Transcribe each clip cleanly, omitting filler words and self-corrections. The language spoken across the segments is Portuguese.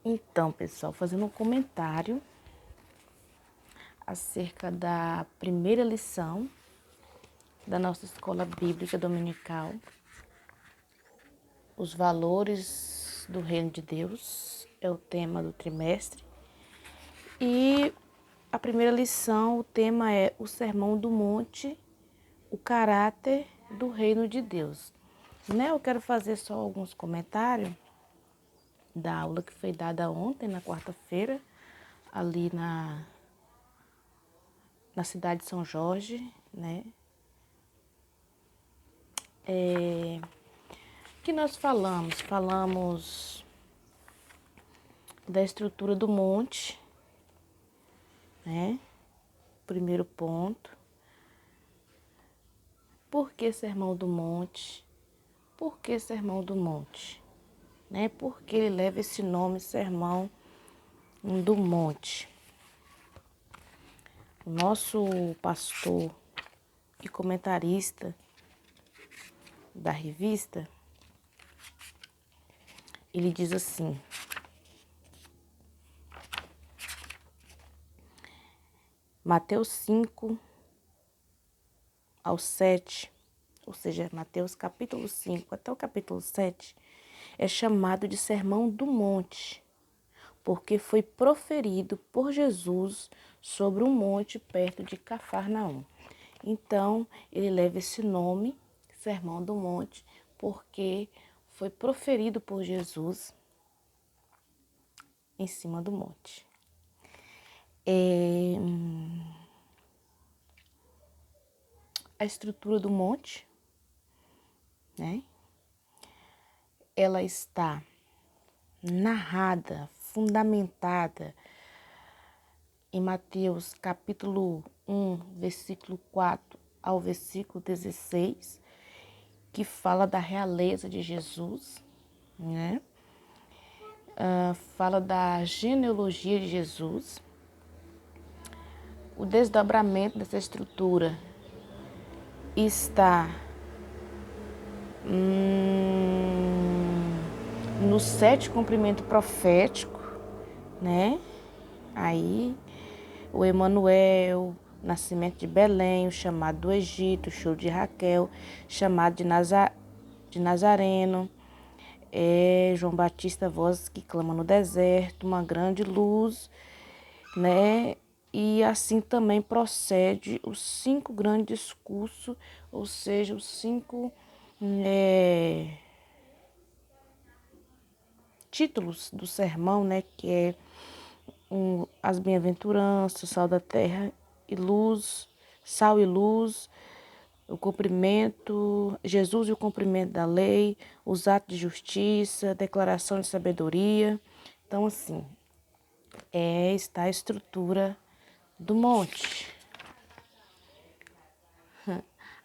Então, pessoal, fazendo um comentário acerca da primeira lição da nossa escola bíblica dominical, os valores do reino de Deus, é o tema do trimestre. E a primeira lição, o tema é o Sermão do Monte, o caráter do reino de Deus. Eu quero fazer só alguns comentários da aula que foi dada ontem, na quarta-feira, ali na cidade de São Jorge, né? Que nós falamos? Falamos da estrutura do monte, né? Primeiro ponto. Por que Sermão do Monte? Por que Sermão do Monte? Né? Por que ele leva esse nome, Sermão do Monte? O nosso pastor e comentarista da revista, ele diz assim: Mateus 5 ao 7, ou seja, Mateus capítulo 5 até o capítulo 7, é chamado de Sermão do Monte, porque foi proferido por Jesus sobre um monte perto de Cafarnaum. Então, ele leva esse nome, Sermão do Monte, porque foi proferido por Jesus em cima do monte. A estrutura do monte, né? Ela está narrada, fundamentada em Mateus capítulo 1, versículo 4 ao versículo 16, que fala da realeza de Jesus, né? Fala da genealogia de Jesus. O desdobramento dessa estrutura está no 7 cumprimento profético, né? Aí, o Emanuel, nascimento de Belém, o chamado do Egito, o choro de Raquel, chamado de Nazareno, João Batista, voz que clama no deserto, uma grande luz, né? E assim também procede os 5 grandes discursos, ou seja, os 5 títulos do sermão, né? Que é as bem-aventuranças, sal da terra e luz, sal e luz, o cumprimento, Jesus e o cumprimento da lei, os atos de justiça, declaração de sabedoria. Então, assim, está a estrutura do monte.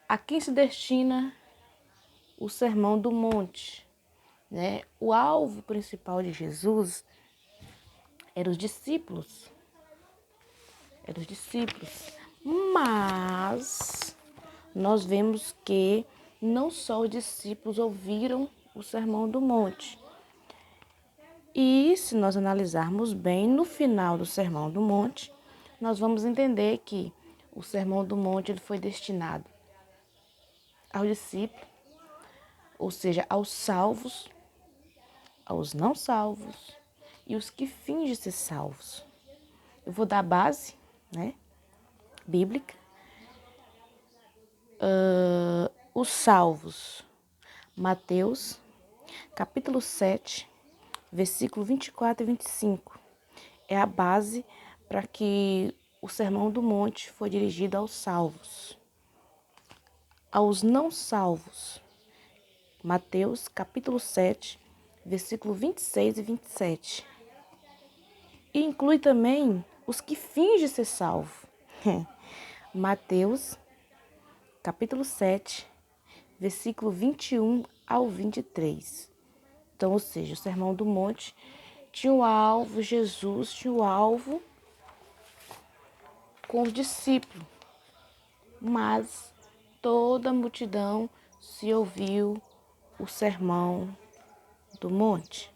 A quem se destina o sermão do monte, né? O alvo principal de Jesus eram os discípulos. Mas nós vemos que não só os discípulos ouviram o Sermão do Monte. E se nós analisarmos bem, no final do Sermão do Monte, nós vamos entender que o Sermão do Monte ele foi destinado aos discípulos, ou seja, aos salvos, aos não salvos e os que fingem ser salvos. Eu vou dar a base, né, bíblica. Os salvos, Mateus, capítulo 7, versículo 24 e 25. É a base para que o Sermão do Monte foi dirigido aos salvos. Aos não salvos, Mateus, capítulo 7, versículo 26 e 27. E inclui também os que fingem ser salvos. Mateus, capítulo 7, versículo 21 ao 23. Então, ou seja, o Sermão do Monte tinha o alvo, Jesus tinha o alvo com os discípulos, mas toda a multidão se ouviu o Sermão do Monte.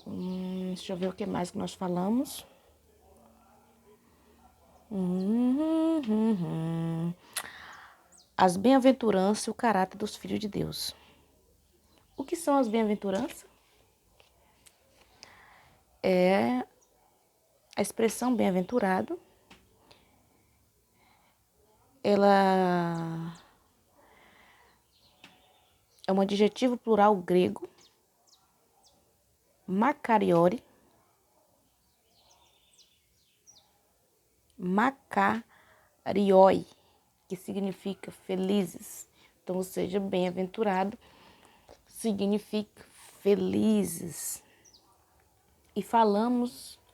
Deixa eu ver o que mais que nós falamos. As bem-aventuranças e o caráter dos filhos de Deus. O que são as bem-aventuranças? É a expressão bem-aventurado. Ela é um adjetivo plural grego, makarioi, que significa felizes. Então, ou seja, bem-aventurado significa felizes. E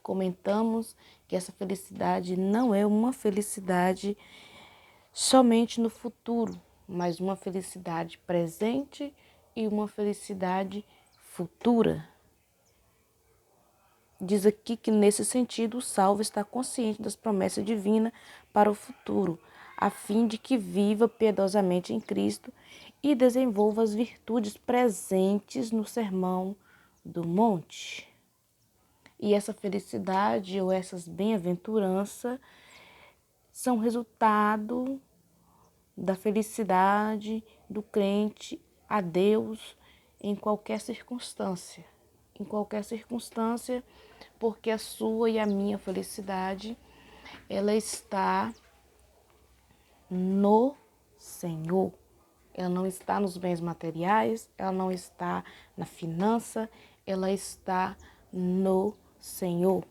comentamos que essa felicidade não é uma felicidade somente no futuro, mas uma felicidade presente e uma felicidade futura. Diz aqui que, nesse sentido, o salvo está consciente das promessas divinas para o futuro, a fim de que viva piedosamente em Cristo e desenvolva as virtudes presentes no Sermão do Monte. E essa felicidade ou essas bem-aventuranças são resultado da felicidade do crente a Deus em qualquer circunstância. Em qualquer circunstância, porque a sua e a minha felicidade, ela está no Senhor. Ela não está nos bens materiais, ela não está na finança, ela está no Senhor.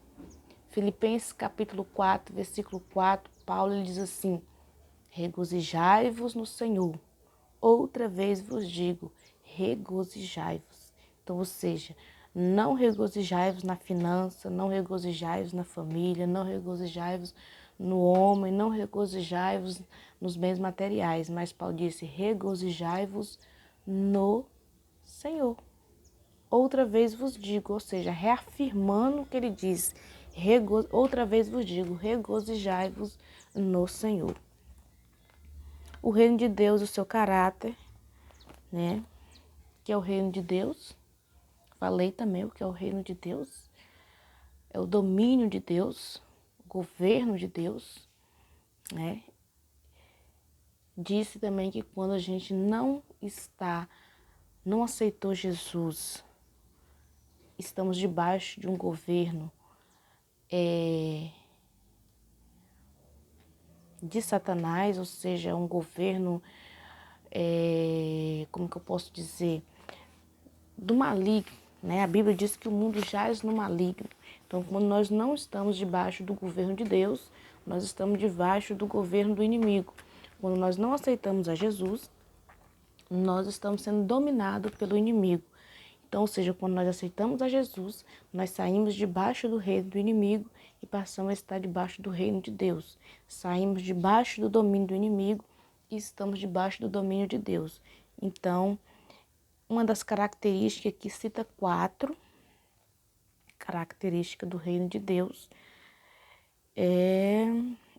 Filipenses capítulo 4, versículo 4, Paulo ele diz assim: regozijai-vos no Senhor. Outra vez vos digo, regozijai-vos. Então, ou seja, não regozijai-vos na finança, não regozijai-vos na família, não regozijai-vos no homem, não regozijai-vos nos bens materiais, mas Paulo disse, regozijai-vos no Senhor. Outra vez vos digo, ou seja, reafirmando o que ele diz, outra vez vos digo, regozijai-vos no Senhor. O reino de Deus, o seu caráter, né? Que é o reino de Deus. Falei também o que é o reino de Deus. É o domínio de Deus, o governo de Deus, né? Disse também que quando a gente não aceitou Jesus, estamos debaixo de um governo de Satanás, ou seja, um governo, como que eu posso dizer, do maligno, né? A Bíblia diz que o mundo jaz no maligno. Então, quando nós não estamos debaixo do governo de Deus, nós estamos debaixo do governo do inimigo. Quando nós não aceitamos a Jesus, nós estamos sendo dominados pelo inimigo. Então, ou seja, quando nós aceitamos a Jesus, nós saímos debaixo do reino do inimigo e passamos a estar debaixo do reino de Deus. Saímos debaixo do domínio do inimigo e estamos debaixo do domínio de Deus. Então, uma das características, que cita 4 características do reino de Deus.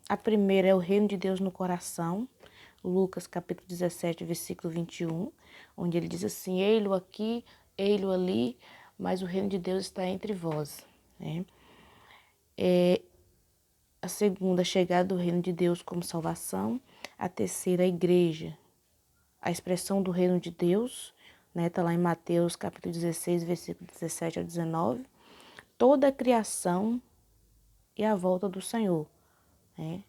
A primeira é o reino de Deus no coração. Lucas capítulo 17, versículo 21, onde ele diz assim, ei-lo aqui, ei-lo ali, mas o reino de Deus está entre vós. Né? A segunda, a chegada do reino de Deus como salvação. A terceira, a igreja. A expressão do reino de Deus, né? Está lá em Mateus capítulo 16, versículo 17 a 19. Toda a criação e a volta do Senhor. Né?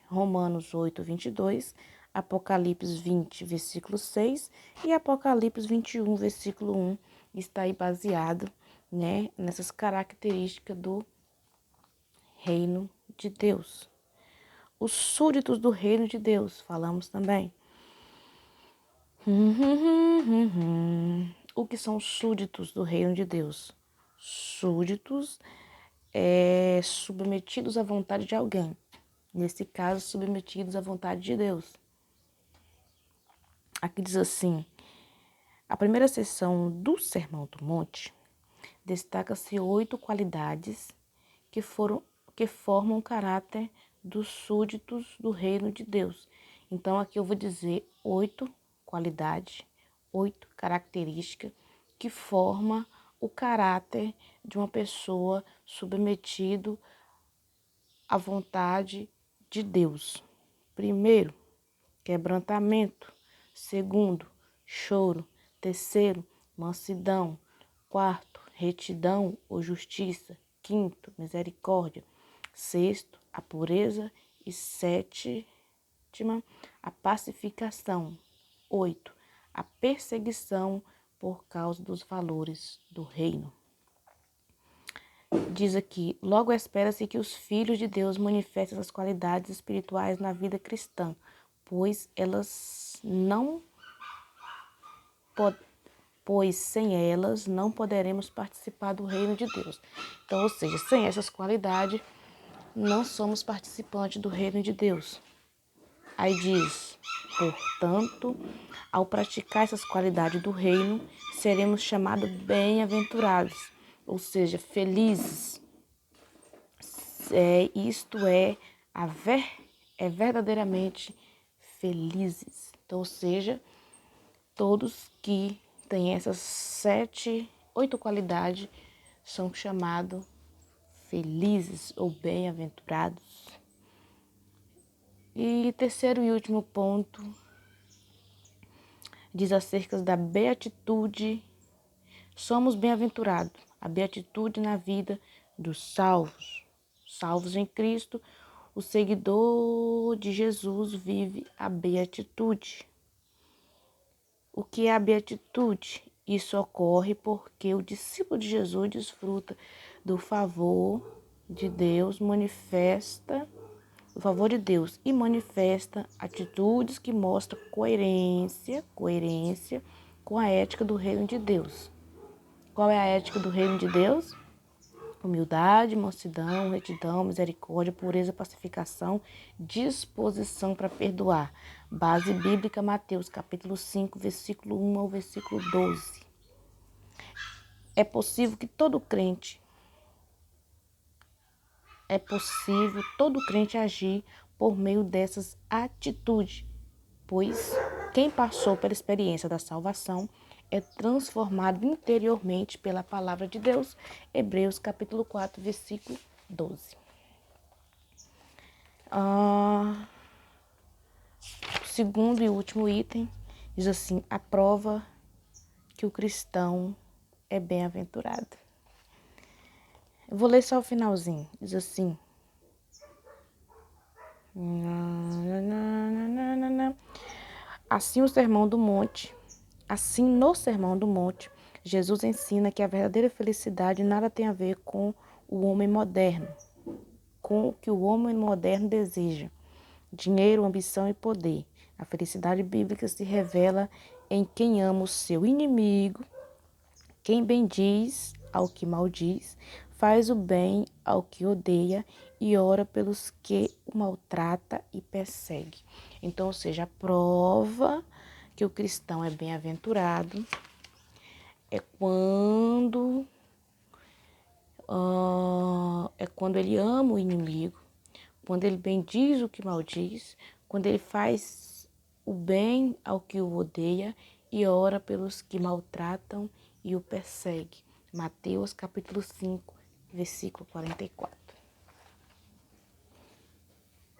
Romanos 8, 22, Apocalipse 20, versículo 6 e Apocalipse 21, versículo 1, está aí baseado, né, nessas características do reino de Deus. Os súditos do reino de Deus, falamos também. O que são os súditos do reino de Deus? Súditos submetidos à vontade de alguém. Nesse caso, submetidos à vontade de Deus. Aqui diz assim, a primeira seção do Sermão do Monte destaca-se 8 qualidades que formam o caráter dos súditos do reino de Deus. Então, aqui eu vou dizer 8 qualidades, 8 características que forma o caráter de uma pessoa submetido à vontade de Deus. Primeiro, quebrantamento. Segundo, choro. Terceiro, mansidão. Quarto, retidão ou justiça. Quinto, misericórdia. Sexto, a pureza. E sétima, a pacificação. 8. A perseguição por causa dos valores do reino. Diz aqui, logo espera-se que os filhos de Deus manifestem essas qualidades espirituais na vida cristã, pois sem elas não poderemos participar do reino de Deus. Então, ou seja, sem essas qualidades, não somos participantes do reino de Deus. Aí diz, portanto, ao praticar essas qualidades do reino, seremos chamados bem-aventurados, ou seja, felizes. Isto é verdadeiramente felizes. Então, ou seja, todos que têm essas 8 qualidades são chamados felizes ou bem-aventurados. E terceiro e último ponto diz acerca da beatitude. Somos bem-aventurados. A beatitude na vida dos salvos. Salvos em Cristo, o seguidor de Jesus vive a beatitude. O que é a beatitude? Isso ocorre porque o discípulo de Jesus desfruta do favor de Deus, e manifesta atitudes que mostram coerência com a ética do reino de Deus. Qual é a ética do reino de Deus? Humildade, mansidão, retidão, misericórdia, pureza, pacificação, disposição para perdoar. Base bíblica, Mateus, capítulo 5, versículo 1 ao versículo 12. É possível todo crente agir por meio dessas atitudes, pois quem passou pela experiência da salvação é transformado interiormente pela palavra de Deus. Hebreus capítulo 4, versículo 12. O segundo e último item diz assim, a prova que o cristão é bem-aventurado. Eu vou ler só o finalzinho, diz assim, Assim no Sermão do Monte, Jesus ensina que a verdadeira felicidade nada tem a ver com o homem moderno, com o que o homem moderno deseja, dinheiro, ambição e poder. A felicidade bíblica se revela em quem ama o seu inimigo, quem bendiz ao que maldiz, faz o bem ao que odeia e ora pelos que o maltrata e persegue. Então, ou seja, a prova que o cristão é bem-aventurado é quando ele ama o inimigo, quando ele bendiz o que maldiz, quando ele faz o bem ao que o odeia e ora pelos que maltratam e o persegue. Mateus capítulo 5, versículo 44.